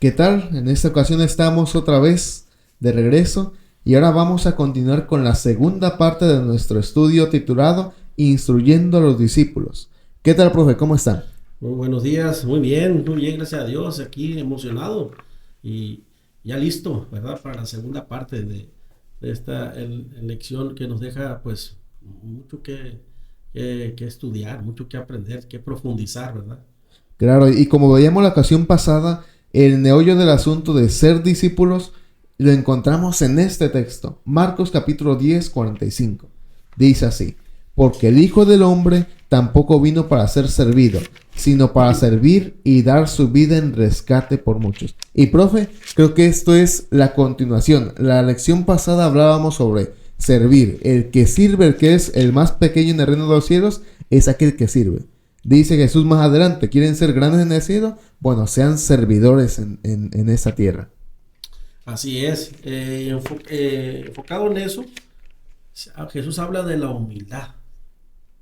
¿Qué tal? En esta ocasión estamos otra vez de regreso y ahora vamos a continuar con la segunda parte de nuestro estudio titulado Instruyendo a los discípulos. ¿Qué tal, profe? ¿Cómo están? Muy buenos días, muy bien, gracias a Dios, aquí emocionado y ya listo, ¿verdad? Para la segunda parte de esta lección que nos deja pues mucho que estudiar, mucho que aprender, que profundizar, ¿verdad? Claro, y como veíamos la ocasión pasada, el meollo del asunto de ser discípulos lo encontramos en este texto, Marcos capítulo 10, 45. Dice así: porque el Hijo del Hombre tampoco vino para ser servido, sino para servir y dar su vida en rescate por muchos. Y profe, creo que esto es la continuación. La lección pasada hablábamos sobre servir. El que sirve, el que es el más pequeño en el reino de los cielos, es aquel que sirve. Dice Jesús más adelante: ¿quieren ser grandes en el cielo? Bueno, sean servidores en esta tierra. Así es, enfocado en eso, Jesús habla de la humildad,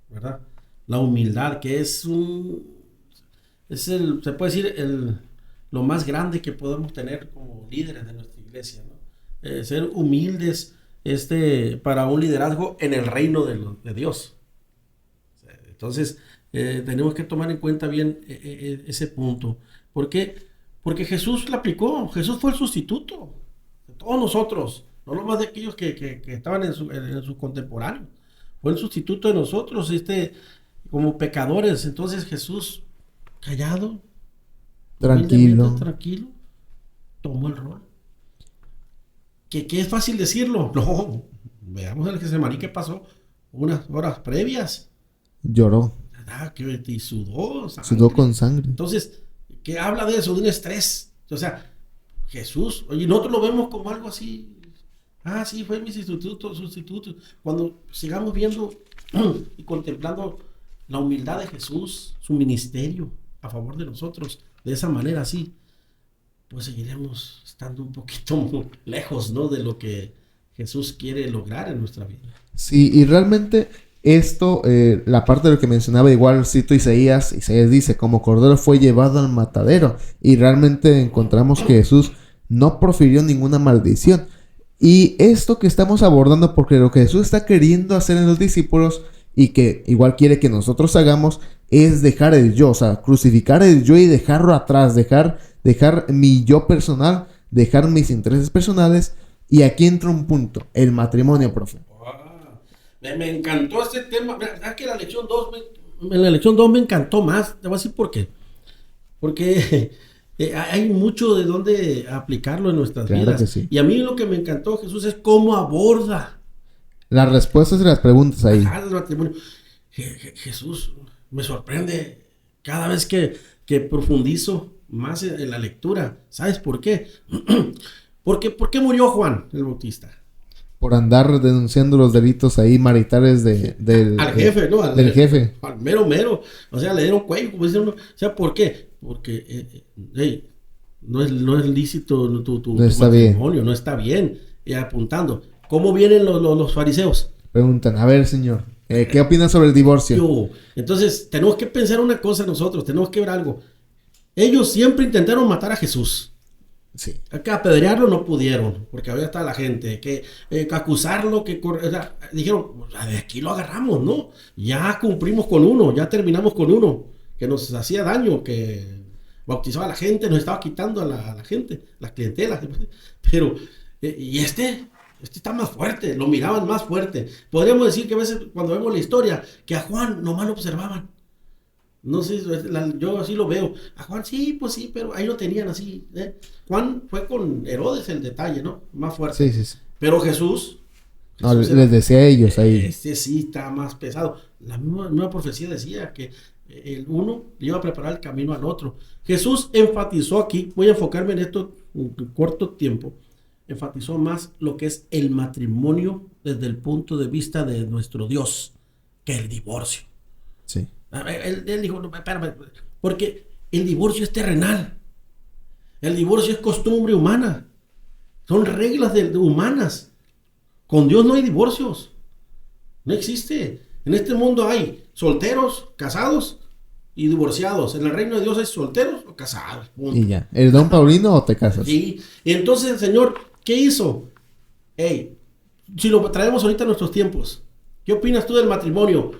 ¿verdad? La humildad, que se puede decir, lo más grande que podemos tener como líderes de nuestra iglesia, ¿no? Ser humildes para un liderazgo en el reino de Dios. Entonces, tenemos que tomar en cuenta bien ese punto. ¿Por qué? Porque Jesús lo aplicó. Jesús fue el sustituto de todos nosotros, no nomás de aquellos que estaban en su contemporáneo. Fue el sustituto de nosotros, como pecadores. Entonces Jesús, callado, Tranquilo. tranquilo, tomó el rol. ¿Que es fácil decirlo? No, veamos el Getsemaní que pasó unas horas previas. Lloró. Y sudó sangre. Sudó con sangre. Entonces, ¿qué habla de eso? De un estrés. O sea, Jesús, oye, nosotros lo vemos como algo así. Ah, sí, fue mi sustituto. Cuando sigamos viendo y contemplando la humildad de Jesús, su ministerio a favor de nosotros, de esa manera así, pues seguiremos estando un poquito lejos, ¿no? De lo que Jesús quiere lograr en nuestra vida. Sí, y realmente esto, la parte de lo que mencionaba, igual cito Isaías dice: como cordero fue llevado al matadero. Y realmente encontramos que Jesús no profirió ninguna maldición. Y esto que estamos abordando, porque lo que Jesús está queriendo hacer en los discípulos y que igual quiere que nosotros hagamos, es dejar el yo, o sea, crucificar el yo y dejarlo atrás, dejar mi yo personal, dejar mis intereses personales. Y aquí entra un punto, el matrimonio, profe. Me encantó este tema. ¿Verdad que la lección 2 en la lección 2 me encantó más? Te voy a decir por qué. Porque hay mucho de dónde aplicarlo en nuestras vidas. Que sí. Y a mí lo que me encantó, Jesús, es cómo aborda las respuestas y las preguntas ahí. el matrimonio. Jesús me sorprende cada vez que profundizo más en la lectura. ¿Sabes por qué? ¿Por qué murió Juan el Bautista? Por andar denunciando los delitos ahí maritales al jefe, ¿no? Del jefe. Al mero. O sea, le dieron cuello, como dicen uno. O sea, ¿por qué? Porque no es lícito tu matrimonio, bien. No está bien. Y apuntando. ¿Cómo vienen los fariseos? Preguntan: a ver, señor, ¿qué opinas sobre el divorcio? Entonces, tenemos que pensar una cosa nosotros, tenemos que ver algo. Ellos siempre intentaron matar a Jesús. Sí. Que apedrearlo no pudieron, porque había estado la gente, que acusarlo, dijeron, de aquí lo agarramos, ¿no? Ya cumplimos con uno, ya terminamos con uno, que nos hacía daño, que bautizaba a la gente, nos estaba quitando a la gente, la clientela, pero, y este está más fuerte, lo miraban más fuerte. Podríamos decir que a veces cuando vemos la historia, que a Juan nomás lo observaban. No sé, yo así lo veo. A Juan sí, pues sí, pero ahí lo tenían así. Juan fue con Herodes el detalle, ¿no? Más fuerte. Sí. Pero Jesús no, les decía a ellos ahí. Sí está más pesado. La misma profecía decía que el uno iba a preparar el camino al otro. Jesús enfatizó aquí, voy a enfocarme en esto en corto tiempo, enfatizó más lo que es el matrimonio desde el punto de vista de nuestro Dios que el divorcio. Sí. Él dijo, no, espérame, porque el divorcio es terrenal. El divorcio es costumbre humana. Son reglas humanas. Con Dios no hay divorcios. No existe. En este mundo hay solteros, casados y divorciados. En el reino de Dios hay solteros o casados. Punto. Y ya. ¿El don Paulino o te casas? Sí. Y entonces el Señor, ¿qué hizo? Hey, si lo traemos ahorita a nuestros tiempos, ¿qué opinas tú del matrimonio?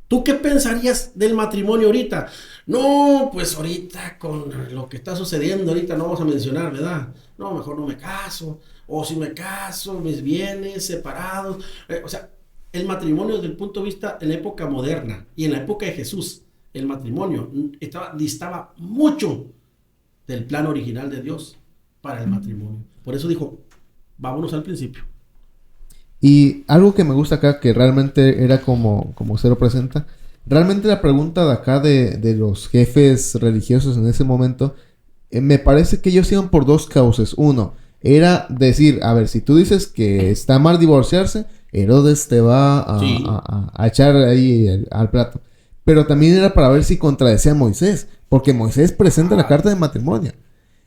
¿Tú qué pensarías del matrimonio ahorita? No, pues ahorita con lo que está sucediendo ahorita no vamos a mencionar, ¿verdad? No, mejor no me caso. O si me caso, mis bienes separados. O sea, el matrimonio desde el punto de vista en la época moderna y en la época de Jesús, el matrimonio distaba mucho del plan original de Dios para el matrimonio. Por eso dijo, vámonos al principio. Y algo que me gusta acá, que realmente era como se lo presenta, realmente la pregunta de acá de los jefes religiosos en ese momento, me parece que ellos iban por dos causas. Uno, era decir, a ver, si tú dices que está mal divorciarse, Herodes te va a echar ahí al plato. Pero también era para ver si contradecía a Moisés, porque Moisés presenta la carta de matrimonio.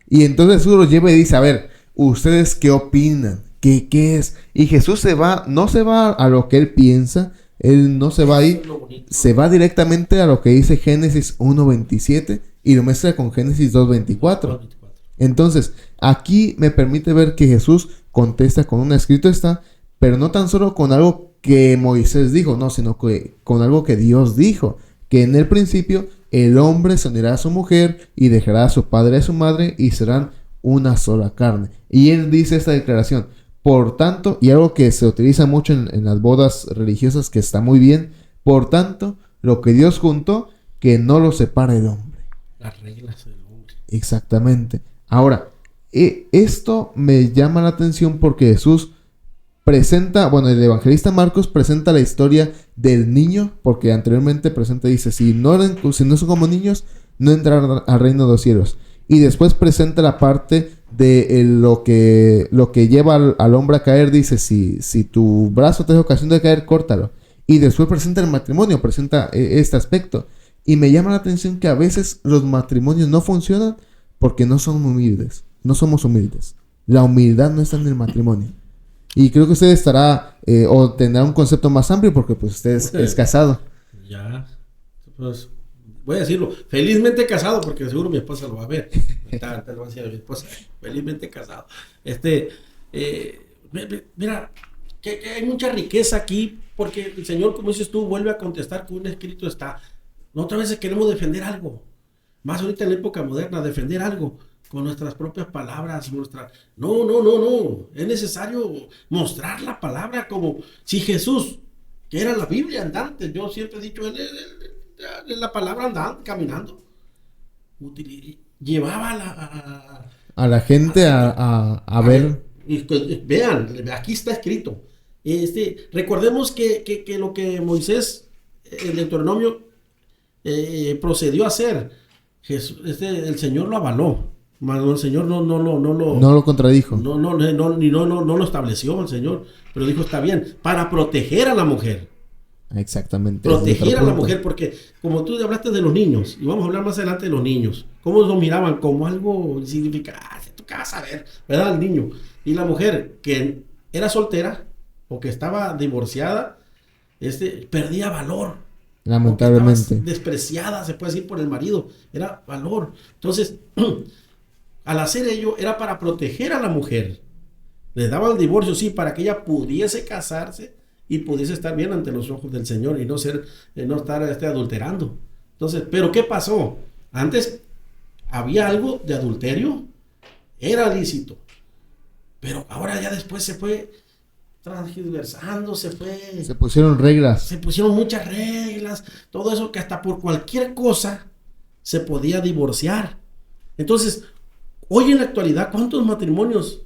Y entonces Jesús los lleva y dice, a ver, ¿ustedes qué opinan? ¿Qué es? Y Jesús no se va a lo que él piensa, él no se va ahí, se va directamente a lo que dice Génesis 1:27 y lo mezcla con Génesis 2:24. Entonces, aquí me permite ver que Jesús contesta con un escrito está, pero no tan solo con algo que Moisés dijo, no, sino que con algo que Dios dijo, que en el principio el hombre se unirá a su mujer y dejará a su padre y a su madre y serán una sola carne. Y él dice esta declaración, por tanto, y algo que se utiliza mucho en las bodas religiosas, que está muy bien, por tanto, lo que Dios juntó, que no lo separe el hombre. Las reglas del hombre. Exactamente. Ahora, esto me llama la atención porque Jesús presenta, bueno, el evangelista Marcos presenta la historia del niño, porque anteriormente presenta, dice, si no son como niños, no entrarán al reino de los cielos. Y después presenta la parte de lo que lleva al hombre a caer, dice, si tu brazo te da ocasión de caer, córtalo. Y después presenta el matrimonio, presenta este aspecto. Y me llama la atención que a veces los matrimonios no funcionan porque no son humildes, no somos humildes. La humildad no está en el matrimonio. Y creo que usted estará o tendrá un concepto más amplio porque pues usted es casado. Ya, pues voy a decirlo, felizmente casado, porque seguro mi esposa lo va a ver. Te lo voy a decir a mi esposa, felizmente casado. Mira, que hay mucha riqueza aquí, porque el Señor, como dices tú, vuelve a contestar con un escrito está. Nosotras veces queremos defender algo, más ahorita en la época moderna, defender algo con nuestras propias palabras. No. Es necesario mostrar la palabra como si Jesús, que era la Biblia andante, yo siempre he dicho, la palabra andante, caminando, llevaba a la gente a ver. Vean, aquí está escrito. Recordemos que lo que Moisés, el Deuteronomio, procedió a hacer, el Señor lo avaló. El Señor no lo contradijo. No lo estableció el Señor, pero dijo está bien, para proteger a la mujer. Exactamente. Proteger a la mujer, porque como tú hablaste de los niños, y vamos a hablar más adelante de los niños, cómo los miraban como algo insignificante, tú qué vas a ver, ¿verdad? El niño. Y la mujer que era soltera o que estaba divorciada, perdía valor. Lamentablemente. Despreciada, se puede decir, por el marido. Era valor. Entonces, al hacer ello, era para proteger a la mujer. Le daba el divorcio, sí, para que ella pudiese casarse y pudiese estar bien ante los ojos del Señor y no estar adulterando. Entonces, ¿pero qué pasó? Antes había algo de adulterio, era lícito. Pero ahora ya después se fue transgiversando, se pusieron reglas. Se pusieron muchas reglas, todo eso que hasta por cualquier cosa se podía divorciar. Entonces, hoy en la actualidad, ¿cuántos matrimonios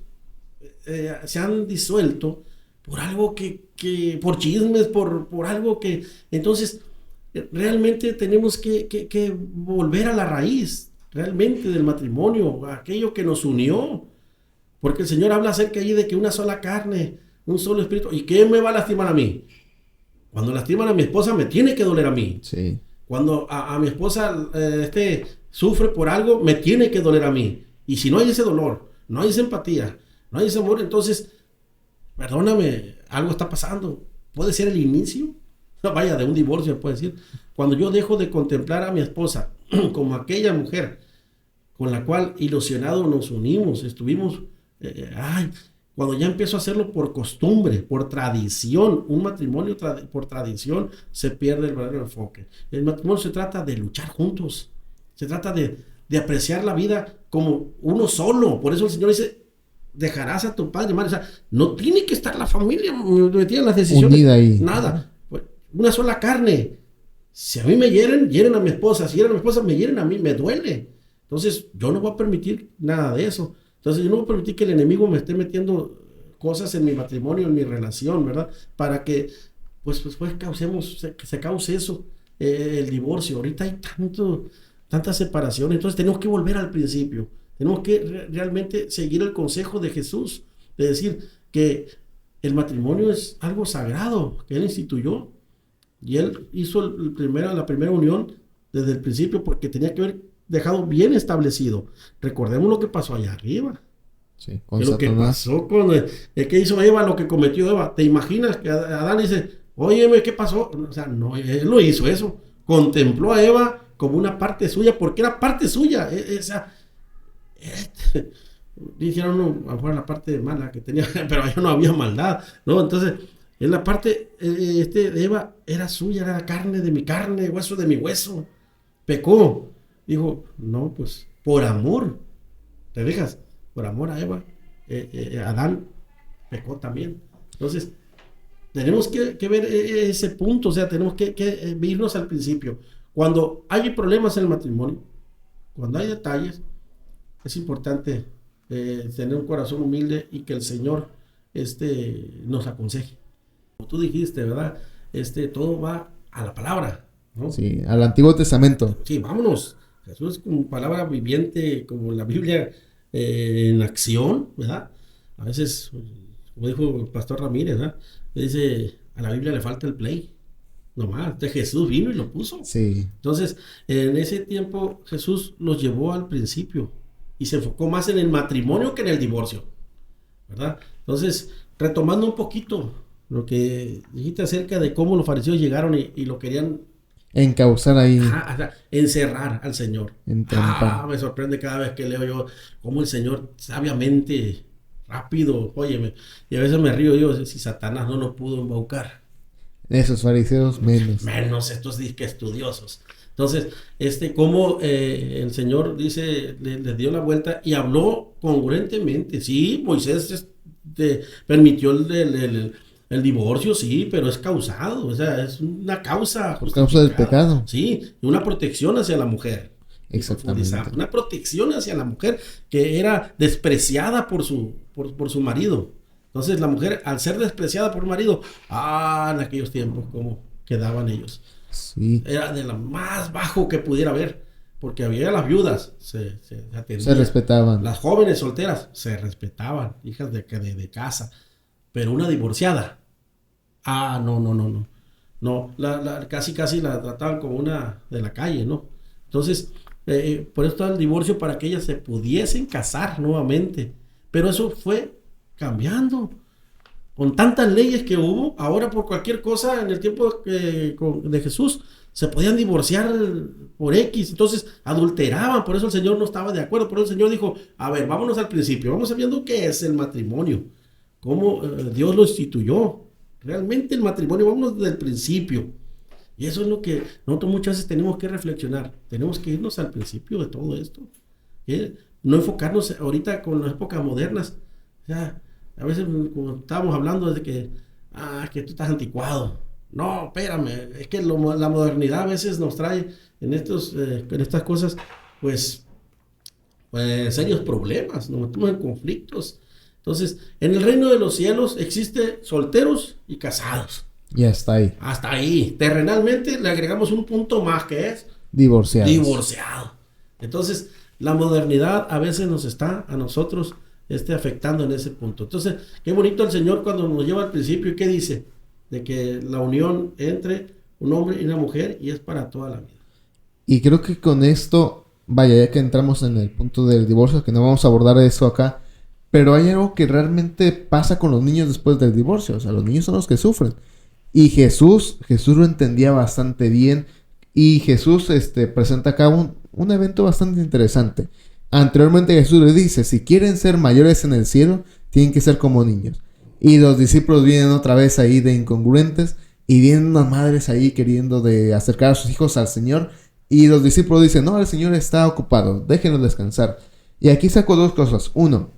se han disuelto por algo que por chismes, por algo que... Entonces, realmente tenemos que volver a la raíz, realmente del matrimonio, aquello que nos unió. Porque el Señor habla acerca allí de que una sola carne, un solo espíritu. ¿Y qué me va a lastimar a mí? Cuando lastiman a mi esposa, me tiene que doler a mí. Sí. Cuando a mi esposa sufre por algo, me tiene que doler a mí. Y si no hay ese dolor, no hay esa empatía, no hay ese amor, entonces, perdóname, algo está pasando. Puede ser el inicio vaya, de un divorcio, puede decir, cuando yo dejo de contemplar a mi esposa como aquella mujer con la cual ilusionados nos unimos, estuvimos, cuando ya empiezo a hacerlo por costumbre, por tradición, un matrimonio por tradición, se pierde el verdadero enfoque. El matrimonio se trata de luchar juntos, se trata de apreciar la vida como uno solo. Por eso el Señor dice, dejarás a tu padre y madre. O sea, no tiene que estar la familia metida en las decisiones. Unida ahí. Nada. Pues, una sola carne. Si a mí me hieren a mi esposa. Si hieren a mi esposa, me hieren a mí, me duele. Entonces, yo no voy a permitir nada de eso. Entonces, yo no voy a permitir que el enemigo me esté metiendo cosas en mi matrimonio, en mi relación, ¿verdad? Para que, pues se cause eso, el divorcio. Ahorita hay tanta separación. Entonces, tenemos que volver al principio. Tenemos que realmente seguir el consejo de Jesús, de decir que el matrimonio es algo sagrado, que Él instituyó. Y Él hizo la primera unión desde el principio porque tenía que haber dejado bien establecido. Recordemos lo que pasó allá arriba. Sí, con lo que pasó con que hizo Eva, lo que cometió Eva. ¿Te imaginas que Adán dice, óyeme, ¿qué pasó? O sea, no, él no hizo eso. Contempló a Eva como una parte suya, porque era parte suya. Dijeron, no, a lo mejor la parte mala que tenía, pero allá no había maldad, ¿no? Entonces, en la parte de Eva era suya, era carne de mi carne, hueso de mi hueso. Pecó. Dijo, no, pues, por amor. ¿Te fijas? Por amor a Eva, Adán pecó también. Entonces, tenemos que ver ese punto, o sea, tenemos que irnos al principio. Cuando hay problemas en el matrimonio, cuando hay detalles, es importante tener un corazón humilde y que el Señor nos aconseje. Como tú dijiste, ¿verdad? Todo va a la palabra, ¿no? Sí, al Antiguo Testamento. Sí, vámonos. Jesús es como palabra viviente, como la Biblia en acción, ¿verdad? A veces, como dijo el pastor Ramírez, ¿verdad? Dice, a la Biblia le falta el play. Nomás, Jesús vino y lo puso. Sí. Entonces, en ese tiempo Jesús los llevó al principio y se enfocó más en el matrimonio que en el divorcio, ¿verdad? Entonces, retomando un poquito lo que dijiste acerca de cómo los fariseos llegaron y lo querían encauzar ahí, encerrar al Señor. Me sorprende cada vez que leo yo cómo el Señor sabiamente, rápido, óyeme, y a veces me río yo, si Satanás no lo pudo embaucar. Esos fariseos menos estos disque estudiosos. Entonces, cómo el Señor dice, les dio la vuelta y habló congruentemente. Sí, Moisés permitió el divorcio, sí, pero es causado, o sea, es una causa. Por causa del pecado. Sí, y una protección hacia la mujer. Exactamente. Una protección hacia la mujer que era despreciada por su marido. Entonces la mujer, al ser despreciada por el marido, en aquellos tiempos, ¿cómo quedaban ellos? Sí. Era de lo más bajo que pudiera haber, porque había las viudas, se atendían. Se respetaban. Las jóvenes solteras se respetaban, hijas de casa, pero una divorciada, no. Casi la trataban como una de la calle, ¿no? Entonces, por eso estaba el divorcio, para que ellas se pudiesen casar nuevamente. Pero eso fue cambiando. Con tantas leyes que hubo, ahora por cualquier cosa en el tiempo de Jesús, se podían divorciar por X, entonces adulteraban, por eso el Señor no estaba de acuerdo, por eso el Señor dijo, a ver, vámonos al principio, vamos viendo qué es el matrimonio, cómo Dios lo instituyó, realmente el matrimonio, vámonos desde el principio, y eso es lo que nosotros muchas veces tenemos que reflexionar, tenemos que irnos al principio de todo esto, no enfocarnos ahorita con las épocas modernas, o sea, a veces como estábamos hablando de que tú estás anticuado. No, espérame, es que la modernidad a veces nos trae en estas cosas, pues serios problemas, nos metemos en conflictos. Entonces, en el reino de los cielos existe solteros y casados. Y hasta ahí. Hasta ahí. Terrenalmente le agregamos un punto más, que es divorciado. Entonces, la modernidad a veces nos está a nosotros afectando en ese punto. Entonces, qué bonito el Señor cuando nos lleva al principio. ¿Y qué dice? De que la unión entre un hombre y una mujer y es para toda la vida. Y creo que con esto, ya que entramos en el punto del divorcio, que no vamos a abordar eso acá, pero hay algo que realmente pasa con los niños después del divorcio. O sea, los niños son los que sufren. Y Jesús lo entendía bastante bien. Y Jesús presenta acá un evento bastante interesante. Anteriormente Jesús le dice, si quieren ser mayores en el cielo, tienen que ser como niños. Y los discípulos vienen otra vez ahí de incongruentes. Y vienen unas madres ahí queriendo de acercar a sus hijos al Señor. Y los discípulos dicen, no, el Señor está ocupado, déjenlo descansar. Y aquí saco dos cosas. Uno,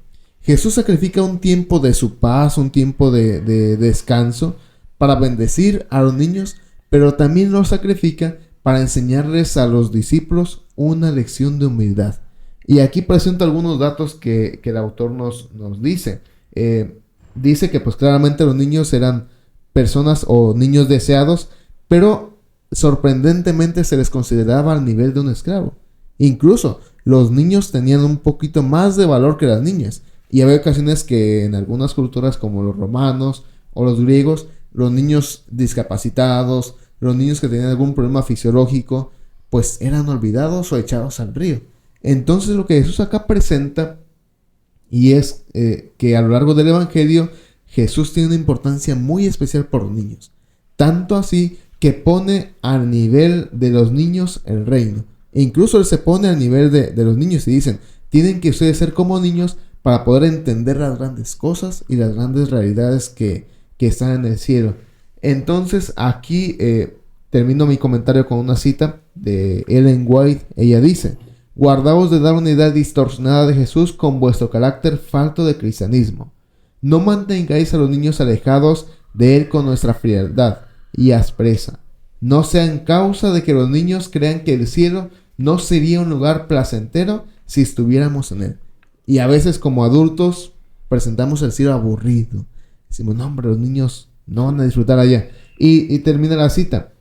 Jesús sacrifica un tiempo de su paz, un tiempo de descanso para bendecir a los niños, pero también lo sacrifica para enseñarles a los discípulos una lección de humildad. Y aquí presento algunos datos que el autor nos dice. Dice que pues claramente los niños eran personas o niños deseados, pero sorprendentemente se les consideraba al nivel de un esclavo. Incluso los niños tenían un poquito más de valor que las niñas. Y había ocasiones que en algunas culturas como los romanos o los griegos, los niños discapacitados, los niños que tenían algún problema fisiológico, pues eran olvidados o echados al río. Entonces lo que Jesús acá presenta, y es que a lo largo del Evangelio, Jesús tiene una importancia muy especial por los niños. Tanto así que pone al nivel de los niños el reino. E incluso Él se pone al nivel de los niños y dicen, tienen que ustedes ser como niños para poder entender las grandes cosas y las grandes realidades que están en el cielo. Entonces aquí termino mi comentario con una cita de Ellen White. Ella dice, guardaos de dar una idea distorsionada de Jesús con vuestro carácter falto de cristianismo. No mantengáis a los niños alejados de Él con nuestra frialdad y aspreza. No sean causa de que los niños crean que el cielo no sería un lugar placentero si estuviéramos en Él. Y a veces como adultos presentamos el cielo aburrido. Decimos, no hombre, los niños no van a disfrutar allá. Y termina la cita.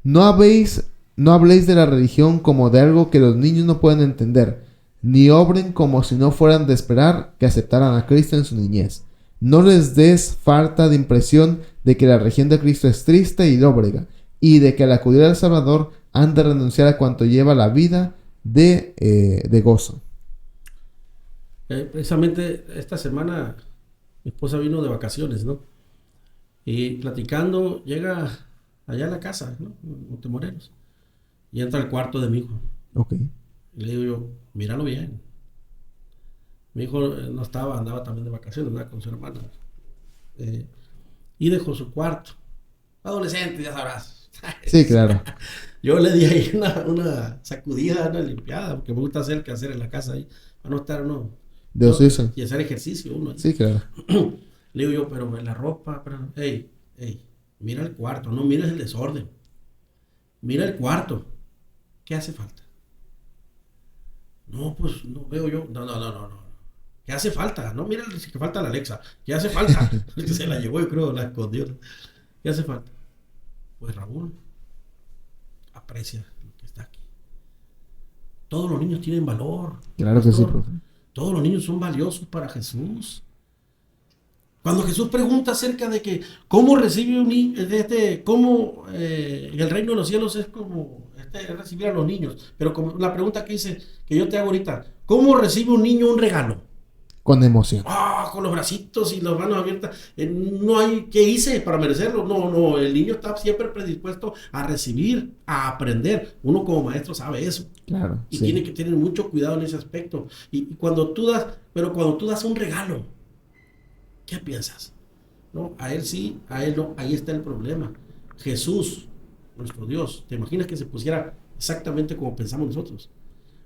No habléis de la religión como de algo que los niños no pueden entender, ni obren como si no fueran de esperar que aceptaran a Cristo en su niñez. No les des falta de impresión de que la religión de Cristo es triste y lóbrega, y de que al acudir al Salvador han de renunciar a cuanto lleva la vida de gozo. Precisamente esta semana mi esposa vino de vacaciones, ¿no? Y platicando, llega allá a la casa, ¿no? En Montemorelos. Y entra al cuarto de mi hijo. Ok. Y le digo yo, míralo bien. Mi hijo no estaba, andaba también de vacaciones, andaba con su hermana. Y dejó su cuarto. Adolescente, ya sabrás. Sí, claro. Yo le di ahí una sacudida, una limpiada, porque me gusta hacer el quehacer en la casa ahí, para no estar uno. De ocioso. Y hacer ejercicio uno ahí. Sí, claro. Le digo yo, pero la ropa, hey, mira el cuarto, no mires el desorden. Mira el cuarto. ¿Qué hace falta? No, pues no veo yo. No. ¿Qué hace falta? No, mira que falta la Alexa. ¿Qué hace falta? Se la llevó, yo creo, la escondió. ¿Qué hace falta? Pues Raúl, aprecia lo que está aquí. Todos los niños tienen valor. Claro que sí, profe. Todos los niños son valiosos para Jesús. Cuando Jesús pregunta acerca de que cómo recibe un niño, cómo en el reino de los cielos es como recibir a los niños, pero como la pregunta que hice, que yo te hago ahorita, ¿cómo recibe un niño un regalo? Con emoción. Con los bracitos y las manos abiertas. No hay, ¿qué hice para merecerlo? No, el niño está siempre predispuesto a recibir, a aprender. Uno como maestro sabe eso. Claro. Y tiene que tener mucho cuidado en ese aspecto. Y cuando tú das un regalo, ¿qué piensas? No, a él sí, a él no, ahí está el problema. Jesús, nuestro Dios, ¿te imaginas que se pusiera exactamente como pensamos nosotros?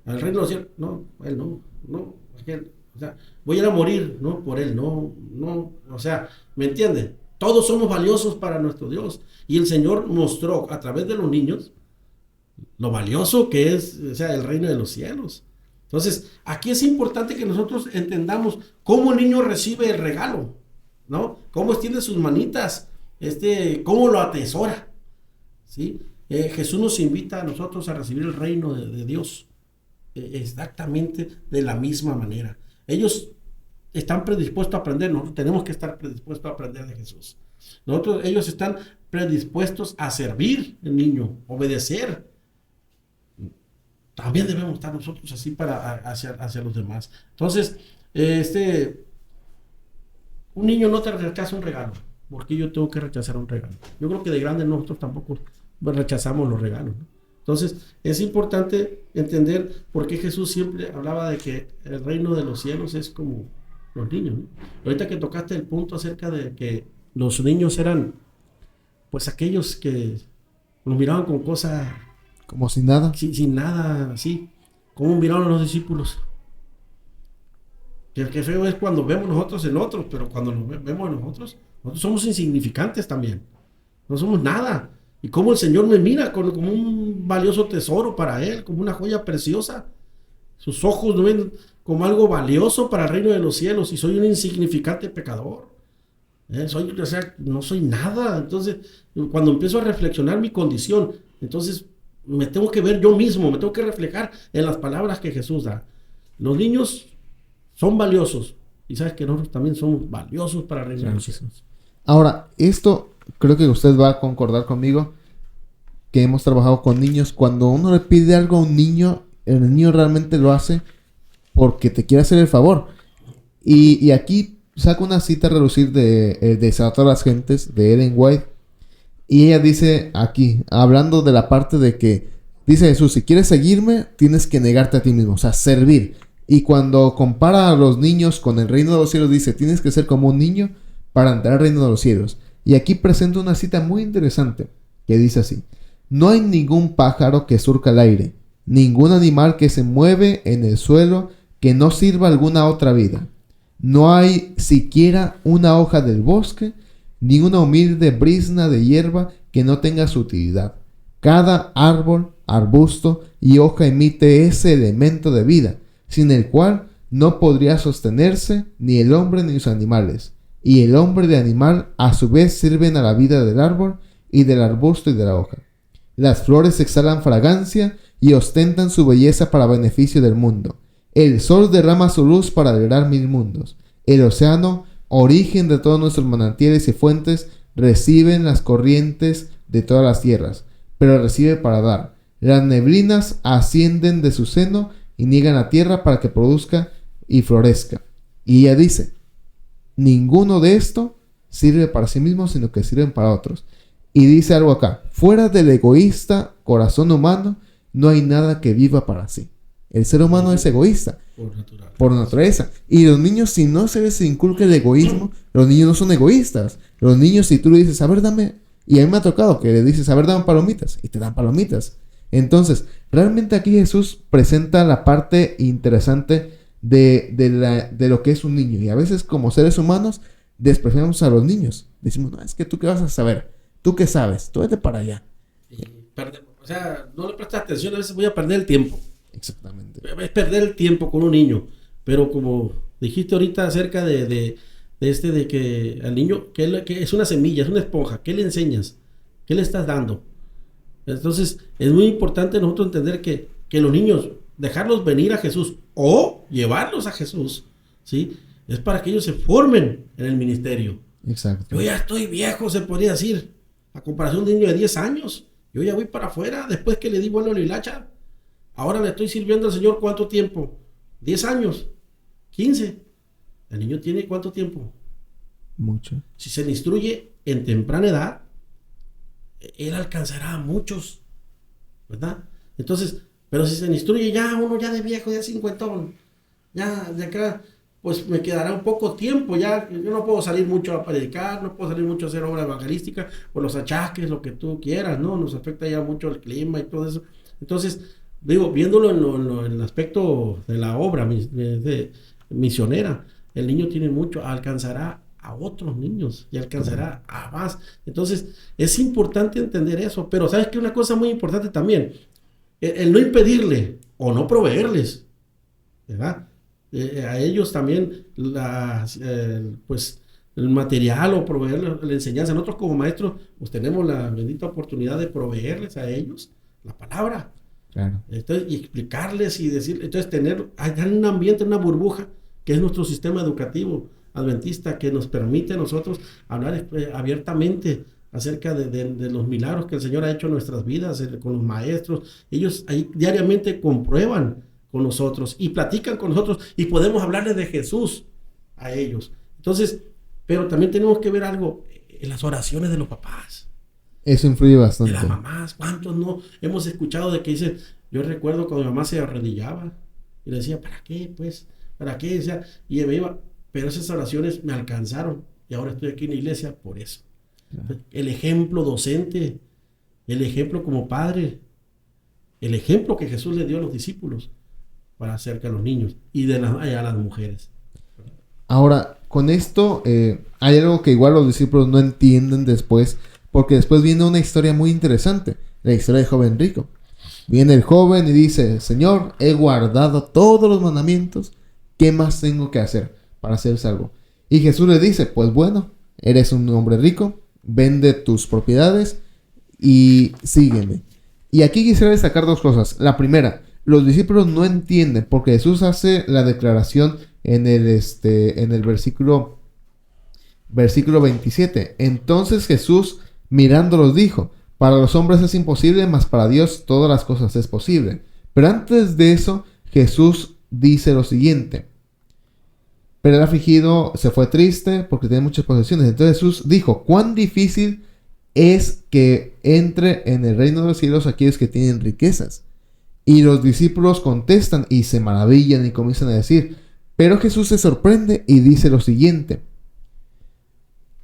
Al reino de los cielos, no, él no, o sea, voy a ir a morir, no, por él, no, o sea, ¿me entienden? Todos somos valiosos para nuestro Dios. Y el Señor mostró a través de los niños lo valioso que es, o sea, el reino de los cielos. Entonces, aquí es importante que nosotros entendamos cómo el niño recibe el regalo, ¿no? Cómo extiende sus manitas, cómo lo atesora, ¿sí? Jesús nos invita a nosotros a recibir el reino de Dios exactamente de la misma manera. Ellos están predispuestos a aprender, nosotros tenemos que estar predispuestos a aprender de Jesús. Ellos están predispuestos a servir al niño, obedecer. También debemos estar nosotros así hacia los demás. Entonces, un niño no te rechaza un regalo. ¿por qué yo tengo que rechazar un regalo? Yo creo que de grande nosotros tampoco rechazamos los regalos, ¿no? Entonces, es importante entender por qué Jesús siempre hablaba de que el reino de los cielos es como los niños, ¿no? Ahorita que tocaste el punto acerca de que los niños eran, pues, aquellos que los miraban con cosas, Como si nada. sin nada, así. ¿Cómo miraron a los discípulos? Que feo es cuando vemos nosotros en otros, pero cuando nos vemos en nosotros somos insignificantes también. No somos nada. Y cómo el Señor me mira como un valioso tesoro para Él, como una joya preciosa. Sus ojos me ven como algo valioso para el reino de los cielos, y soy un insignificante pecador. O sea, no soy nada. Entonces, cuando empiezo a reflexionar mi condición, entonces me tengo que ver yo mismo, me tengo que reflejar en las palabras que Jesús da. Los niños son valiosos, y sabes que nosotros también somos valiosos para el reino de los cielos. Ahora, esto creo que usted va a concordar conmigo, que hemos trabajado con niños. Cuando uno le pide algo a un niño, el niño realmente lo hace porque te quiere hacer el favor. Y aquí saco una cita a relucir de Desatar a las Gentes, de Ellen White. Y ella dice aquí, hablando de la parte de que, dice Jesús, si quieres seguirme, tienes que negarte a ti mismo, o sea, servir. Y cuando compara a los niños con el reino de los cielos, dice, tienes que ser como un niño para entrar al reino de los cielos. Y aquí presenta una cita muy interesante, que dice así: no hay ningún pájaro que surca el aire, ningún animal que se mueve en el suelo que no sirva a alguna otra vida. No hay siquiera una hoja del bosque, ni una humilde brizna de hierba que no tenga su utilidad. Cada árbol, arbusto y hoja emite ese elemento de vida, sin el cual no podría sostenerse ni el hombre ni los animales. Y el hombre y el animal a su vez sirven a la vida del árbol y del arbusto y de la hoja. Las flores exhalan fragancia y ostentan su belleza para beneficio del mundo. El sol derrama su luz para alegrar mil mundos. El océano, origen de todos nuestros manantiales y fuentes, reciben las corrientes de todas las tierras, pero recibe para dar. Las neblinas ascienden de su seno y niegan la tierra para que produzca y florezca. Y ella dice, ninguno de esto sirve para sí mismo, sino que sirven para otros. Y dice algo acá: fuera del egoísta corazón humano, no hay nada que viva para sí. El ser humano es egoísta por naturaleza. Y los niños, si no se les inculca el egoísmo, los niños no son egoístas. Los niños, si tú le dices, a ver, dame, y a mí me ha tocado que le dices, a ver, dame palomitas, y te dan palomitas. Entonces, realmente aquí Jesús presenta la parte interesante de lo que es un niño. Y a veces, como seres humanos, despreciamos a los niños. Decimos, no, es que tú qué vas a saber, tú qué sabes, tú vete para allá. O sea, no le prestas atención, a veces voy a perder el tiempo. Exactamente. Es perder el tiempo con un niño. Pero como dijiste ahorita acerca de que al niño, que es una semilla, es una esponja, ¿qué le enseñas? ¿Qué le estás dando? Entonces, es muy importante nosotros entender que los niños, dejarlos venir a Jesús o llevarlos a Jesús, ¿sí? Es para que ellos se formen en el ministerio. Exacto. Yo ya estoy viejo, se podría decir, a comparación de un niño de 10 años. Yo ya voy para afuera, después que le di vuelo a la hilacha. Ahora le estoy sirviendo al Señor, ¿cuánto tiempo? 10 años, 15. El niño tiene ¿cuánto tiempo? Mucho. Si se le instruye en temprana edad, él alcanzará a muchos, ¿verdad? Entonces, pero si se le instruye ya uno ya de viejo, ya 50, ya de acá, pues me quedará un poco tiempo, ya yo no puedo salir mucho a predicar, no puedo salir mucho a hacer obra evangelística, por los achaques, lo que tú quieras, ¿no? Nos afecta ya mucho el clima y todo eso. Entonces, digo, viéndolo en el aspecto de la obra de misionera, el niño tiene mucho, alcanzará a otros niños y alcanzará a más. Entonces, es importante entender eso, pero ¿sabes qué? Una cosa muy importante también, el no impedirle o no proveerles, ¿verdad? A ellos también pues el material o proveerles la enseñanza. Nosotros como maestros pues tenemos la bendita oportunidad de proveerles a ellos la palabra. Claro. Entonces, y explicarles y decir, entonces tener un ambiente, una burbuja que es nuestro sistema educativo adventista, que nos permite a nosotros hablar abiertamente acerca de los milagros que el Señor ha hecho en nuestras vidas, con los maestros. Ellos ahí diariamente comprueban con nosotros y platican con nosotros y podemos hablarles de Jesús a ellos. Entonces, pero también tenemos que ver algo, En las oraciones de los papás, Eso influye de bastante. las mamás. ¿Cuántos no hemos escuchado de que dicen, yo recuerdo cuando mi mamá se arrodillaba y le decía, ¿para qué? Pues, ¿para qué? O sea, y me iba, pero esas oraciones me alcanzaron y ahora estoy aquí en la iglesia por eso. Claro. El ejemplo docente, el ejemplo como padre, el ejemplo que Jesús le dio a los discípulos para acerca a los niños y a las mujeres. Ahora, con esto hay algo que igual los discípulos no entienden después, porque después viene una historia muy interesante, la historia del joven rico. Viene el joven y dice, Señor, he guardado todos los mandamientos, ¿qué más tengo que hacer para ser salvo? Y Jesús le dice, pues bueno, eres un hombre rico, vende tus propiedades y sígueme. Y aquí quisiera destacar dos cosas. La primera, los discípulos no entienden porque Jesús hace la declaración en el versículo 27. Entonces Jesús mirándolos dijo, para los hombres es imposible, mas para Dios todas las cosas es posible. Pero antes de eso, Jesús dice lo siguiente. Pero el afligido se fue triste porque tiene muchas posesiones. Entonces Jesús dijo, cuán difícil es que entre en el reino de los cielos aquellos que tienen riquezas. Y los discípulos contestan y se maravillan y comienzan a decir, pero Jesús se sorprende y dice lo siguiente,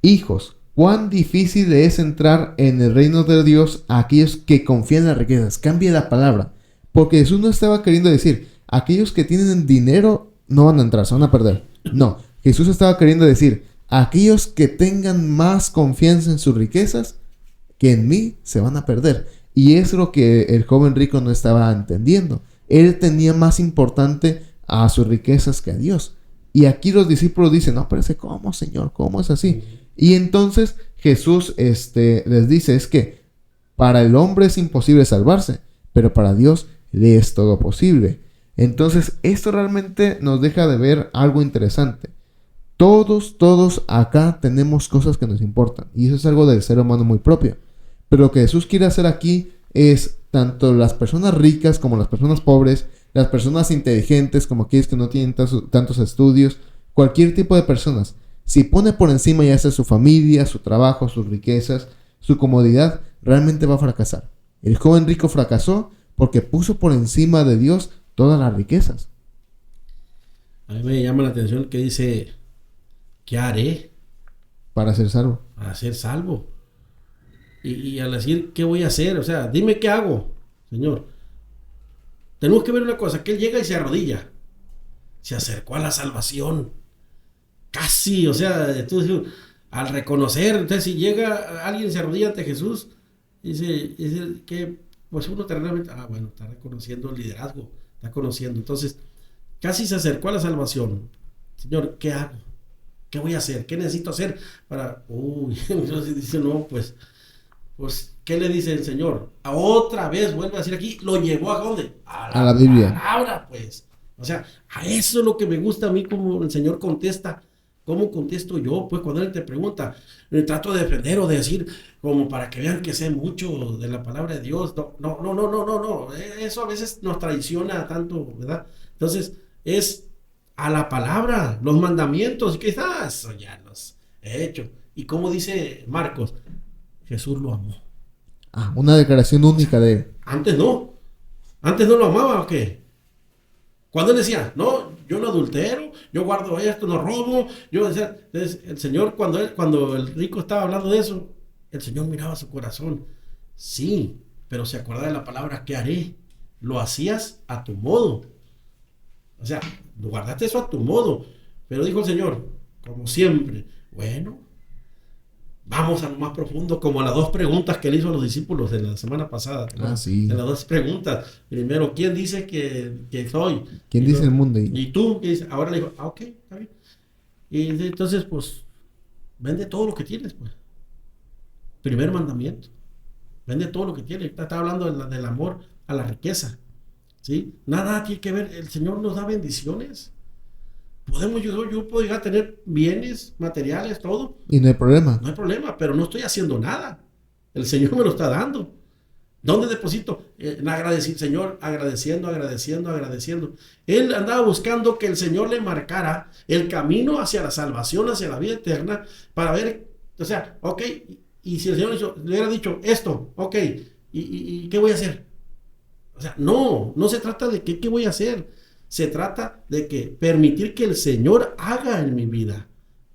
hijos, cuán difícil es entrar en el reino de Dios a aquellos que confían en las riquezas. Cambia la palabra, porque Jesús no estaba queriendo decir, aquellos que tienen dinero no van a entrar, se van a perder. No, Jesús estaba queriendo decir, aquellos que tengan más confianza en sus riquezas que en mí se van a perder. Y es lo que el joven rico no estaba entendiendo. Él tenía más importante a sus riquezas que a Dios. Y aquí los discípulos dicen, no, pero es que, ¿cómo, Señor? ¿Cómo es así? Y entonces Jesús les dice, es que para el hombre es imposible salvarse, pero para Dios le es todo posible. Entonces, esto realmente nos deja de ver algo interesante. Todos acá tenemos cosas que nos importan. Y eso es algo del ser humano muy propio. Pero lo que Jesús quiere hacer aquí es tanto las personas ricas como las personas pobres, las personas inteligentes como aquellos que no tienen tantos estudios, cualquier tipo de personas. Si pone por encima ya sea su familia, su trabajo, sus riquezas, su comodidad, realmente va a fracasar. El joven rico fracasó porque puso por encima de Dios todas las riquezas. A mí me llama la atención que dice, ¿qué haré Para ser salvo. para ser salvo? Y al decir, ¿qué voy a hacer? O sea, dime qué hago, Señor. Tenemos que ver una cosa, que Él llega y se arrodilla. Se acercó a la salvación. Casi, o sea, tú, al reconocer, entonces si llega alguien se arrodilla ante Jesús, dice que pues uno terrenalmente, bueno, está reconociendo el liderazgo, está conociendo. Entonces, casi se acercó a la salvación. Señor, ¿qué hago? ¿Qué voy a hacer? ¿Qué necesito hacer para...? Entonces dice, no, pues, ¿qué le dice el Señor? Otra vez vuelve a decir aquí, lo llevó a ¿dónde? A la Biblia. Palabra, pues. O sea, a eso es lo que me gusta a mí, como el Señor contesta. ¿Cómo contesto yo? Pues cuando Él te pregunta, trato de defender o de decir, como para que vean que sé mucho de la palabra de Dios. No. Eso a veces nos traiciona tanto, ¿verdad? Entonces, es a la palabra, los mandamientos, y que eso ya los he hecho. Y como dice Marcos, Jesús lo amó. Una declaración única de él. Antes no lo amaba, ¿o qué? Cuando Él decía, no, yo no adultero, yo guardo esto, no robo, yo decía, entonces el Señor, cuando el rico estaba hablando de eso, el Señor miraba su corazón. Sí, pero se acordaba de la palabra, ¿qué haré? Lo hacías a tu modo. O sea, guardaste eso a tu modo. Pero dijo el Señor, como siempre, bueno, vamos a lo más profundo, como a las dos preguntas que Él hizo a los discípulos de la semana pasada. Sí. De las dos preguntas. Primero, ¿quién dice que soy? ¿Quién dice el mundo? ¿Y tú? ¿Qué dices? Ahora le dijo, ok, está bien. Y entonces, pues, vende todo lo que tienes, pues. Primer mandamiento. Vende todo lo que tienes. Está hablando del amor a la riqueza. ¿Sí? Nada tiene que ver. El Señor nos da bendiciones. Yo puedo llegar a tener bienes, materiales, todo. Y no hay problema. No hay problema, pero no estoy haciendo nada. El Señor me lo está dando. ¿Dónde deposito? Señor, agradeciendo. Él andaba buscando que el Señor le marcara el camino hacia la salvación, hacia la vida eterna, para ver O sea, ok, y si el Señor le hubiera dicho esto, ok, ¿y qué voy a hacer? O sea, no se trata de qué voy a hacer. Se trata de que permitir que el Señor haga en mi vida,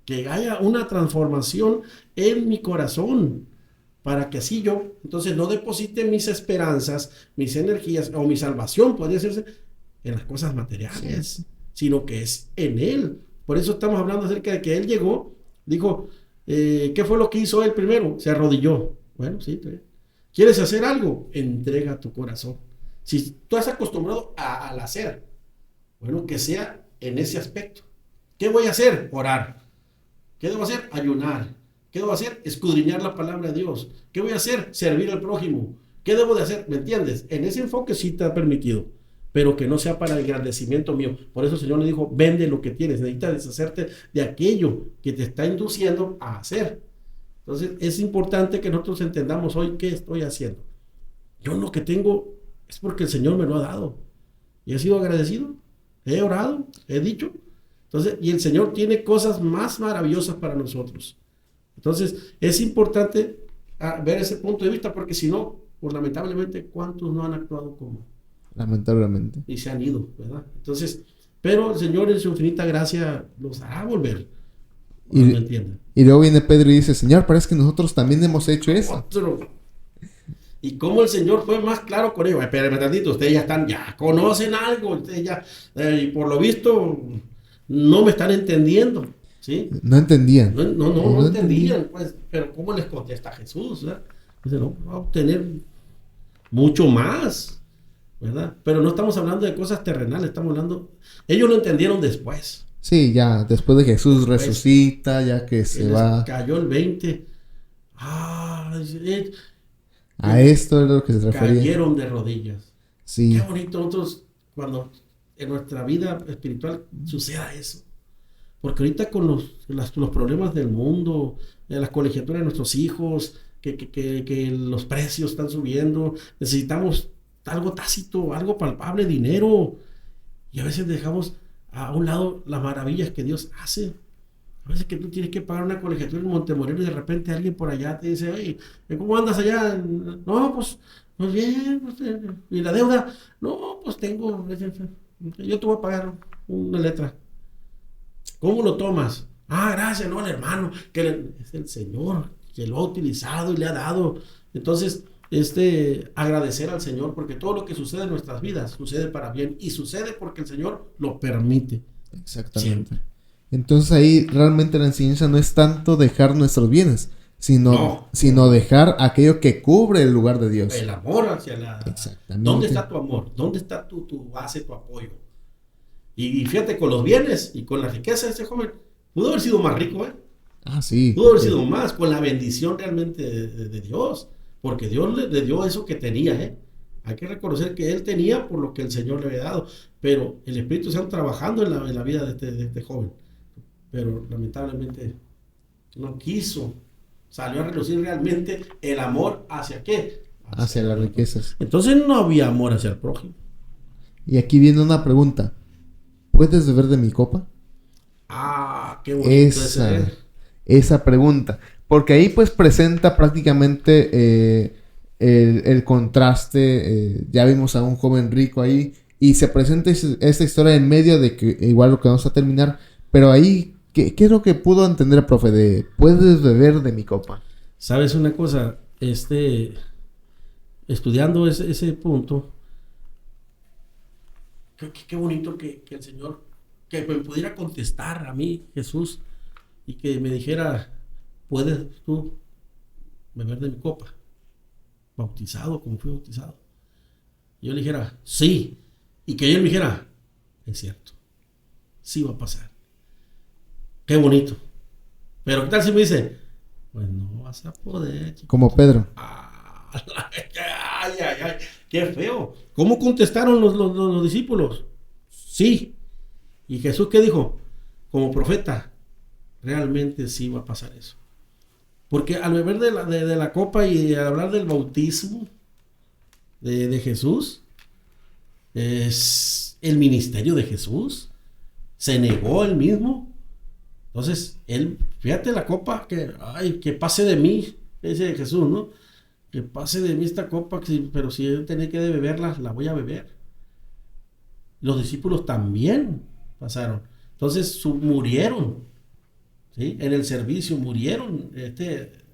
que haya una transformación en mi corazón, para que así yo, entonces no deposite mis esperanzas, mis energías o mi salvación, podría hacerse en las cosas materiales, sí, sino que es en Él. Por eso estamos hablando acerca de que Él llegó, dijo, ¿qué fue lo que hizo Él primero? Se arrodilló. Bueno, sí, ¿quieres hacer algo? Entrega tu corazón. Si tú estás acostumbrado al hacer, bueno, que sea en ese aspecto. ¿Qué voy a hacer? Orar. ¿Qué debo hacer? Ayunar. ¿Qué debo hacer? Escudriñar la palabra de Dios. ¿Qué voy a hacer? Servir al prójimo. ¿Qué debo de hacer? ¿Me entiendes? En ese enfoque sí te ha permitido, pero que no sea para el engrandecimiento mío. Por eso el Señor le dijo, vende lo que tienes. Necesitas deshacerte de aquello que te está induciendo a hacer. Entonces es importante que nosotros entendamos hoy qué estoy haciendo. Yo lo que tengo es porque el Señor me lo ha dado. Y he sido agradecido. He orado, he dicho. Entonces, y el Señor tiene cosas más maravillosas para nosotros. Entonces, es importante ver ese punto de vista, porque si no, pues lamentablemente, ¿cuántos no han actuado como? Lamentablemente. Y se han ido, ¿verdad? Entonces, pero el Señor en su infinita gracia los hará volver. Y luego viene Pedro y dice, Señor, parece que nosotros también hemos hecho eso. Y cómo el Señor fue más claro con ellos. Espérenme tantito, ustedes ya conocen algo, ustedes ya, y por lo visto, no me están entendiendo, ¿sí? No entendían. No entendían, pues, pero ¿cómo les contesta Jesús? ¿Verdad? Dice, no, va a obtener mucho más, ¿verdad? Pero no estamos hablando de cosas terrenales, estamos hablando, ellos lo entendieron después. Sí, ya, después de Jesús resucita, ya que se va. Cayó el 20. A esto es lo que se refería. Cayeron de rodillas. Sí. Qué bonito nosotros cuando en nuestra vida espiritual suceda eso. Porque ahorita con los problemas del mundo, de las colegiaturas de nuestros hijos, que los precios están subiendo, necesitamos algo tácito, algo palpable, dinero. Y a veces dejamos a un lado las maravillas que Dios hace. A veces que tú tienes que pagar una colegiatura en Montemoreno y de repente alguien por allá te dice, oye, ¿cómo andas allá? No, pues bien. ¿Y la deuda? No, pues tengo, yo te voy a pagar una letra. ¿Cómo lo tomas? Gracias, no, el hermano, que es el Señor que lo ha utilizado y le ha dado. Entonces, agradecer al Señor, porque todo lo que sucede en nuestras vidas sucede para bien y sucede porque el Señor lo permite. Exactamente. Siempre. Entonces ahí realmente la enseñanza no es tanto dejar nuestros bienes, sino dejar aquello que cubre el lugar de Dios. El amor hacia la... Exactamente. ¿Dónde está tu amor? ¿Dónde está tu base, tu apoyo? Y fíjate, con los bienes y con la riqueza de ese joven, pudo haber sido más rico, ¿eh? Sí. Pudo haber sido más, con la bendición realmente de Dios, porque Dios le dio eso que tenía, ¿eh? Hay que reconocer que él tenía por lo que el Señor le había dado, pero el Espíritu Santo trabajando en la vida de este joven. Pero lamentablemente no quiso, salió a relucir realmente el amor hacia ¿qué? Hacia las riquezas. Entonces no había amor hacia el prójimo. Y aquí viene una pregunta, ¿puedes beber de mi copa? Qué bonito esa pregunta, porque ahí pues presenta prácticamente el contraste. Ya vimos a un joven rico ahí y se presenta esta historia en medio de que igual lo que vamos a terminar, pero ahí ¿qué es lo que pudo entender el profe de puedes beber de mi copa? ¿Sabes una cosa? Estudiando ese punto, qué bonito que el Señor, que me pudiera contestar a mí, Jesús, y que me dijera, ¿puedes tú beber de mi copa? Bautizado, como fui bautizado. Y yo le dijera, sí. Y que él me dijera, es cierto, sí va a pasar. Qué bonito. Pero ¿qué tal si me dice? Pues no vas a poder, chico. Como Pedro. Qué feo. ¿Cómo contestaron los discípulos? Sí. ¿Y Jesús qué dijo? Como profeta, realmente sí va a pasar eso. Porque al beber de la copa y al hablar del bautismo de Jesús, es el ministerio de Jesús. Se negó él mismo. Entonces, él, fíjate la copa, que pase de mí, dice Jesús, ¿no? Que pase de mí esta copa, pero si él tiene que beberla, la voy a beber. Los discípulos también pasaron. Entonces, murieron, ¿sí? En el servicio, murieron,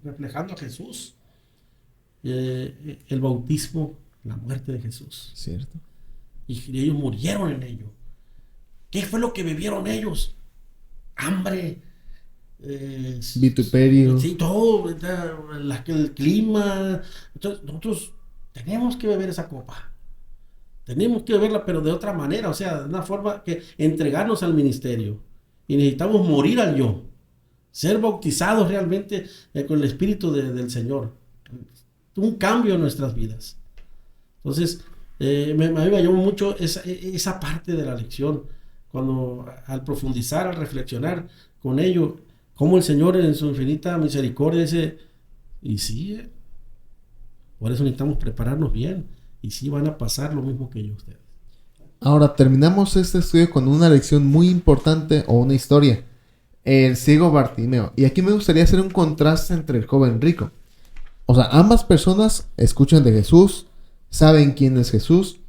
reflejando a Jesús. El bautismo, la muerte de Jesús. Cierto. Y ellos murieron en ello. ¿Qué fue lo que bebieron ellos? Hambre, Vituperio. sí, todo, el clima. Entonces, nosotros tenemos que beber esa copa. Tenemos que beberla, pero de otra manera, o sea, de una forma que entregarnos al ministerio. Y necesitamos morir al yo. Ser bautizados realmente con el Espíritu del Señor. Un cambio en nuestras vidas. Entonces, a mí me llamó mucho esa parte de la lección. Cuando al profundizar, al reflexionar con ello, cómo el Señor en su infinita misericordia dice, y sí, por eso necesitamos prepararnos bien, y sí van a pasar lo mismo que yo ustedes. Ahora terminamos este estudio con una lección muy importante o una historia. El ciego Bartimeo. Y aquí me gustaría hacer un contraste entre el joven rico. O sea, ambas personas escuchan de Jesús, saben quién es Jesús,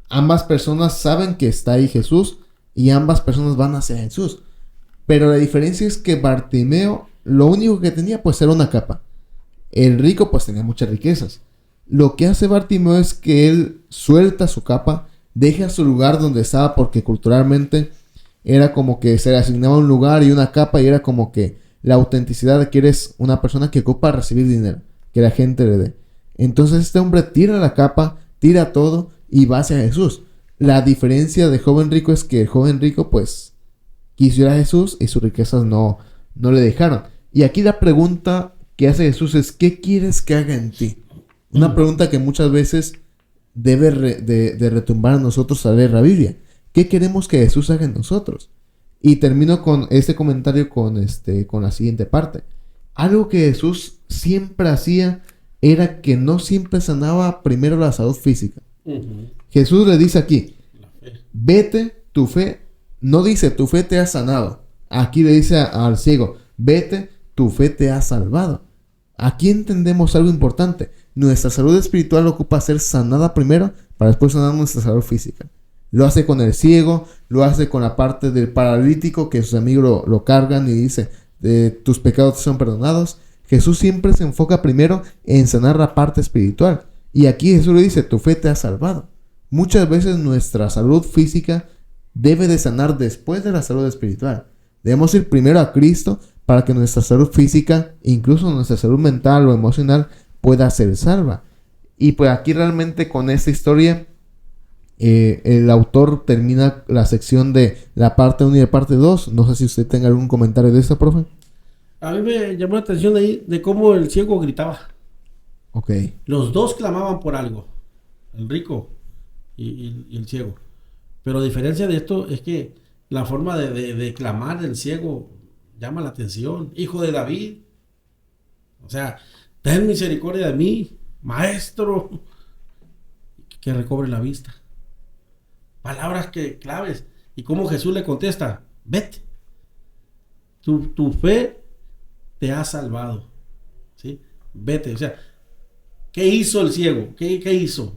ambas personas saben que está ahí Jesús, y ambas personas van hacia Jesús. Pero la diferencia es que Bartimeo, lo único que tenía pues era una capa. El rico pues tenía muchas riquezas. Lo que hace Bartimeo es que él suelta su capa, deja su lugar donde estaba, porque culturalmente era como que se le asignaba un lugar y una capa, y era como que la autenticidad de que eres una persona que ocupa recibir dinero, que la gente le dé. Entonces este hombre tira la capa, tira todo y va hacia Jesús. La diferencia de joven rico es que el joven rico pues quiso ir a Jesús y sus riquezas no le dejaron. Y aquí la pregunta que hace Jesús es: ¿qué quieres que haga en ti? Una pregunta que muchas veces debe de retumbar a nosotros al leer la Biblia. ¿Qué queremos que Jesús haga en nosotros? Y termino con este comentario con la siguiente parte. Algo que Jesús siempre hacía era que no siempre sanaba primero la salud física. Jesús le dice aquí: vete, tu fe, no dice tu fe te ha sanado. Aquí le dice al ciego: vete, tu fe te ha salvado. Aquí entendemos algo importante. Nuestra salud espiritual ocupa ser sanada primero para después sanar nuestra salud física. Lo hace con el ciego, lo hace con la parte del paralítico que sus amigos lo cargan y dice: tus pecados son perdonados. Jesús siempre se enfoca primero en sanar la parte espiritual. Y aquí Jesús le dice: tu fe te ha salvado. Muchas veces nuestra salud física debe de sanar después de la salud espiritual. Debemos ir primero a Cristo para que nuestra salud física, incluso nuestra salud mental o emocional, pueda ser salva. Y pues aquí realmente con esta historia el autor termina la sección de la parte 1 y la parte 2. No sé si usted tenga algún comentario de esto, profe. A mí me llamó la atención ahí de cómo el ciego gritaba. Ok. Los dos clamaban por algo, el rico y el ciego. Pero a diferencia de esto es que la forma de clamar del ciego llama la atención. Hijo de David, o sea, ten misericordia de mí, maestro, que recobre la vista. Palabras claves. Y cómo Jesús le contesta: vete, tu fe te ha salvado, ¿sí? Vete. O sea, ¿qué hizo el ciego? ¿Qué hizo?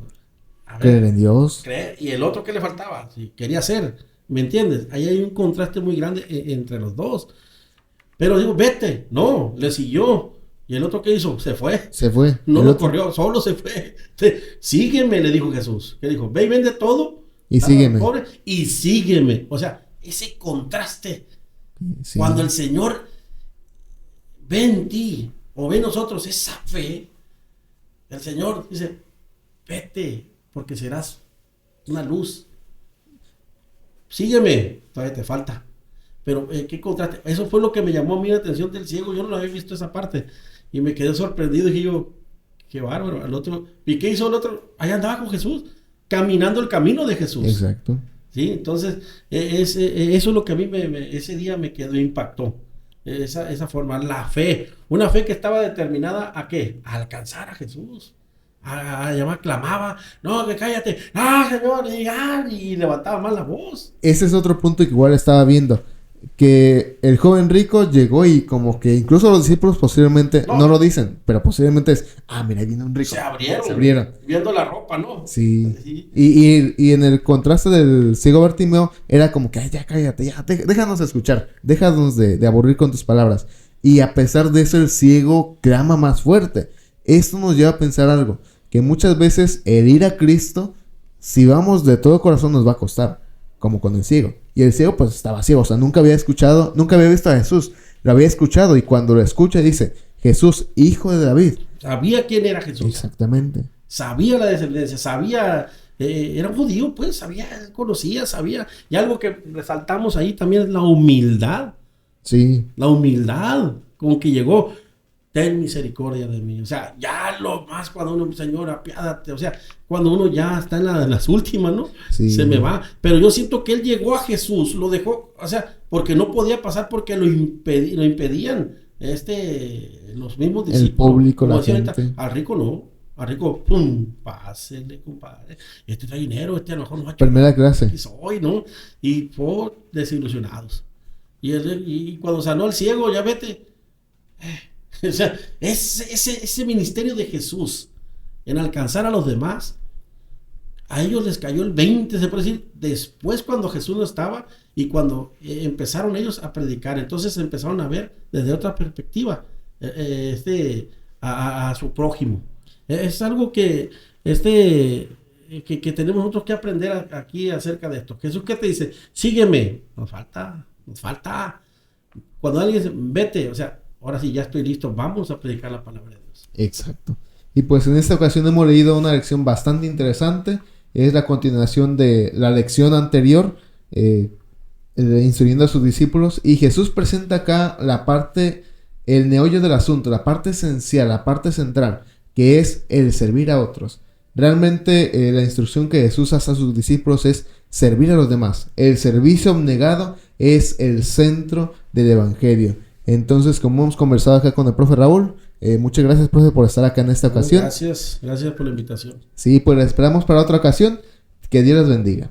Creer en Dios. Creer. Y el otro, ¿qué le faltaba? ¿Sí? Quería hacer. ¿Me entiendes? Ahí hay un contraste muy grande entre los dos. Pero digo, vete. No, le siguió. ¿Y el otro qué hizo? Se fue. Se fue. No lo corrió, solo se fue. Sígueme, le dijo Jesús. ¿Qué dijo? Ve y vende todo. Y sígueme. Pobre, y sígueme. O sea, ese contraste. Sí. Cuando el Señor ve en ti o ve en nosotros esa fe, el Señor dice: vete, porque serás una luz. Sígueme, todavía te falta. Pero qué contraste. Eso fue lo que me llamó a mí la atención del ciego. Yo no lo había visto esa parte y me quedé sorprendido. Y dije yo: qué bárbaro. Al otro, ¿y qué hizo el otro? Ahí andaba con Jesús, caminando el camino de Jesús. Exacto. Sí, entonces eso es lo que a mí ese día me quedó, impactó. Esa forma, la fe, una fe que estaba determinada ¿a qué? A alcanzar a Jesús. A llamar, clamaba: no, que cállate, Señor, y levantaba más la voz. Ese es otro punto que igual estaba viendo. que el joven rico llegó y como que incluso los discípulos posiblemente no lo dicen, pero posiblemente es, mira, ahí viene un rico. Se abrieron. Se abrieron. Viendo la ropa, ¿no? Sí. Sí. Y en el contraste del ciego Bartimeo era como que, ya cállate, ya, déjanos escuchar, déjanos de aburrir con tus palabras. Y a pesar de eso el ciego clama más fuerte. Esto nos lleva a pensar algo, que muchas veces herir a Cristo, si vamos de todo corazón, nos va a costar, como con el ciego. Y el ciego pues estaba ciego, o sea, nunca había visto a Jesús, lo había escuchado, y cuando lo escucha dice, Jesús, hijo de David. Sabía quién era Jesús. Exactamente. Sabía la descendencia, sabía, era un judío, pues, conocía, sabía. Y algo que resaltamos ahí también es la humildad. Sí. La humildad con que llegó. Ten misericordia de mí. O sea, ya lo más cuando uno, Señor, apiádate. O sea, cuando uno ya está en las últimas, ¿no? Sí. Se me va. Pero yo siento que él llegó a Jesús, lo dejó, o sea, porque no podía pasar porque lo impedían los mismos discípulos. El público, como la decía gente. ahorita, al rico no. Al rico, pum, pásele, compadre. Trae dinero, a lo mejor no ha hecho Primera clase. que soy, ¿no? Y por desilusionados. Y cuando sanó al ciego, ya vete. O sea, ese ministerio de Jesús en alcanzar a los demás, a ellos les cayó el 20, se puede decir, después cuando Jesús no estaba y cuando empezaron ellos a predicar. Entonces empezaron a ver desde otra perspectiva a su prójimo. Es algo que tenemos nosotros que aprender aquí acerca de esto. Jesús, ¿qué te dice? Sígueme. Nos falta. Cuando alguien dice, vete, o sea, ahora sí, ya estoy listo, vamos a predicar la palabra de Dios. Exacto. Y pues en esta ocasión hemos leído una lección bastante interesante. Es la continuación de la lección anterior, instruyendo a sus discípulos. Y Jesús presenta acá el meollo del asunto, la parte esencial, la parte central, que es el servir a otros. Realmente la instrucción que Jesús hace a sus discípulos es servir a los demás. El servicio abnegado es el centro del evangelio. Entonces, como hemos conversado acá con el profe Raúl, muchas gracias, profe, por estar acá en esta ocasión. Gracias por la invitación. Sí, pues la esperamos para otra ocasión. Que Dios les bendiga.